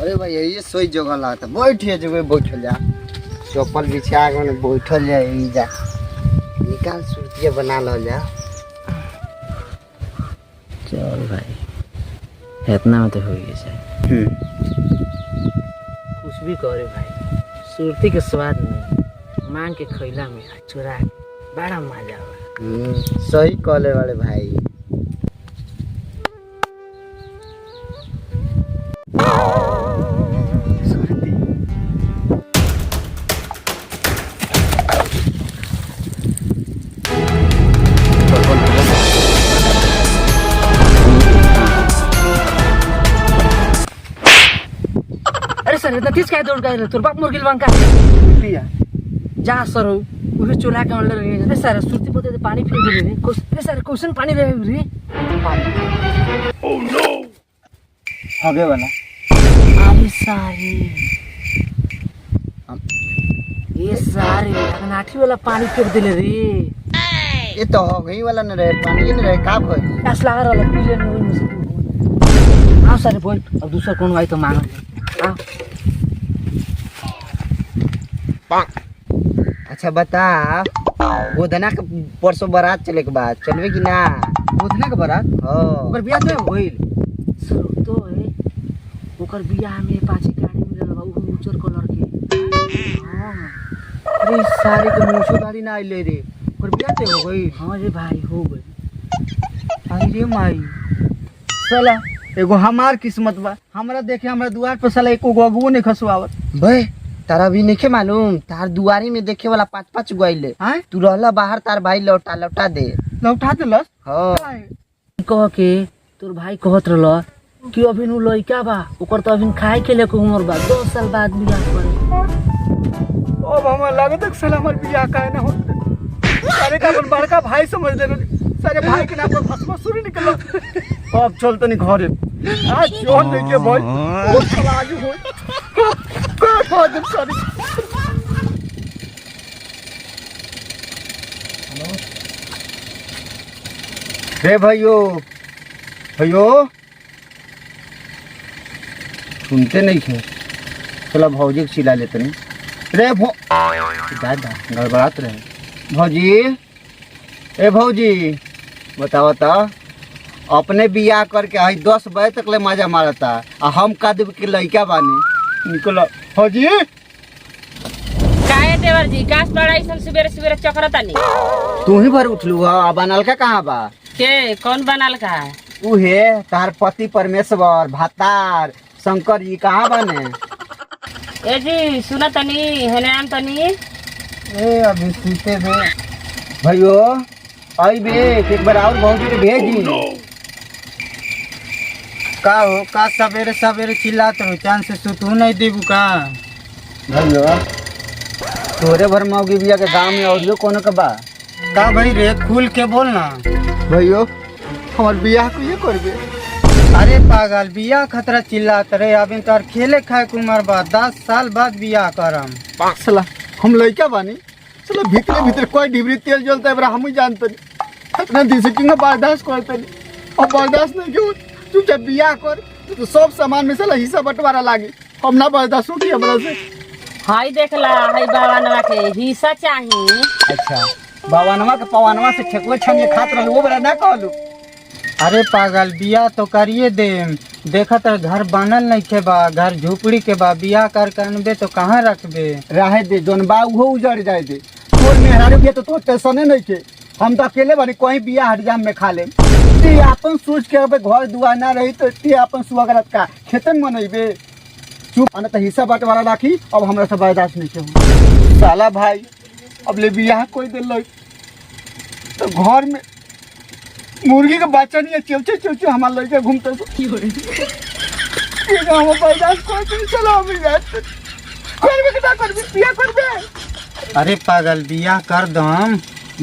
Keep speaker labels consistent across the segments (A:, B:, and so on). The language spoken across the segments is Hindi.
A: अरे भाई ये सोई जगह ला था बैठिए जगह बैठल जा चप्पल बिछा के बैठल जा यही जा निकाल सूतिया बना लो जा।
B: चल भाई इतना में तो हो गया सर। कुछ भी करे भाई सुरती के स्वाद में मांग के खैला में चुरा बड़ा मजा आवा।
A: सही कहले वाले भाई।
B: अरे सर इतना तेज क्या दौड़ गए तोर बाप मुर्गिल बंका पिया जा सर उहे चुरा के अंदर रहे। अरे सर सुरती पोते पानी फेंक दे रे अरे सर क्वेश्चन पानी रहे रे। ओह नो
A: आगे वाला
B: अरे सारे ये सारे नाठी वाला पानी फेंक दिले रे।
A: ये तो हो गई वाला न रहे पानी न रहे का भई
B: गैस लगा वाला पीले में मुझे आओ सारे बोल अब दूसरा कौन आई तो मांग आओ।
A: अच्छा बता गोधना के परसों बारात चले के बाद चलवे कि ना?
B: गोधना के बारात
A: हां
B: ओकर बियाह तो होइल सर तो है ओकर बियाह में पाछे गाड़ी मिलल बा उ उजर कलर के। हां
A: अरे सारे के मुंह दाढ़ी ना आइले रे ओकर बियाह तो हो गई।
B: हां रे भाई हो गई।
A: अरे माई
B: साला
A: एगो हमार किस्मत बा हमरा देखे हमरा द्वार पर साला एको गगुओ नहीं खसवावत बे तारा भी नहीं मालूम तार दुआरी में देखे वाला 5-5 गइले
B: हैं
A: तू रहला बाहर तार भाई लौटा दे
B: लौटा देलस।
A: हां
B: कह के तोर भाई कहत रहल कि अभी नु लइका बा ओकर तो अभी खाए के लेके उम्र बा 2 साल बाद बियाह करे।
A: ओ मामा लागत है साला हमर बियाह काहे ना होत सारे का अपन बड़का भाई समझ ले सारे भाई के नाम पर भस्म सूरी निकल अब चल तनी घरे आज जोन नहीं के भाई ओ सवाल हो का फादर सॉरी। रे भाइयों सुनते नहीं थे चला भौजी के सिला लेते नहीं रे दादा गड़बड़ात रहे भौजी। ए भौजी बताओ तो अपने बियाह करके आई 10 बजे तक ले मजा मारता आ हम कदब के लइका बानी निकल भौजी।
C: काहे देवर जी काश बड़ा ऐसा सवेरे सवेरे चकरता नहीं
A: तू ही भर उठलू हा बनल का कहाँ बा
C: के कौन बनल का है
A: उहे तार पति परमेश्वर भातार शंकर जी कहाँ बने?
C: ए जी सुना तनी हेने आम तनी
A: ए अभी सीते बे भाइयों आई बे एक बार और भौजी के भेजी का हो का सवेरे सवेरे चिल्लाते हो चांद से सुतू नहीं देबू का भाइयों तोरे भर मौगी बिया के गांव में और कोनो का बा का भाई रे खुल के बोल ना भाइयों हमार बियाह को ये करबे। अरे पागल बियाह खतरा चिल्लात रे अभी तो खेले खाए के उम्र बा 10 साल बाद बियाह करम साला हम लइका बानी साला भीतर कोई डिबरी तेल जलता है हम ही जानते इतना दिन से किंग बर्दाश्त करते अब बर्दाश्त नहीं क्यों चुपचाप बियाह कर तो सब सामान में साला हिस्सा बंटवारा लागी हम ना बर्दाश्त होती हमरा से।
C: हाय देखला हाय बाबानवा के हिस्सा चाहिए।
A: अच्छा बाबानवा के पवानवा से ठेकुआ छानिए खात रहलू वो बड़ा ना कहलू। अरे पागल बियाह तो करिए दे देखा तो घर बनल नहीं थे बा घर झोपड़ी के बा बियाह कर अनबे तो कहाँ रखबे रहे दे जोन बा वो उजड़ जाए दे तोर मेहरारू के तो तोर टेंशने नहीं थे हम तो अकेले बानी कोई बियाह हरियाम में खा ले ते अपन सोच के अबे घर दुआर ना रही तो ते अपन सुअगरत का खेतन मनइबे चुप अन तो हिस्सा बंटवारा राखी अब हमरा से बर्दाश्त नहीं के साला भाई अब ले बियाह कोई दिल तो घर में मुर्गी का बच्चा नहीं है चौचे हमारे लड़के घूमते हम बर्दाश्त करते चलो हम अरे पागल बियाह कर दम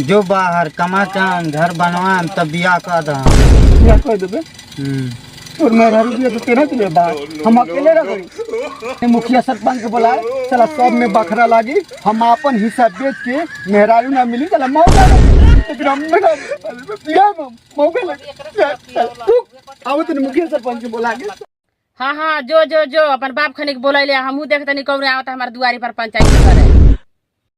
A: जो बाहर कमा के घर बनवाम तब बियाह कर दम बियाह कर देबे और मेरा रुपया तो तेरा चले बाहर हम अकेले रह मुखिया सरपंच के बुलाए चला सब में बखरा लागी हम अपन हिस्सा बेच के मेहरारू ना मिली चला मौका मुखिया सरपंच के बुला के
C: हाँ हाँ जो जो जो अपन बाप खनिक बोले हमहू देखते नहीं कौन आवता हमारे दुआरी पर पंचायत करे।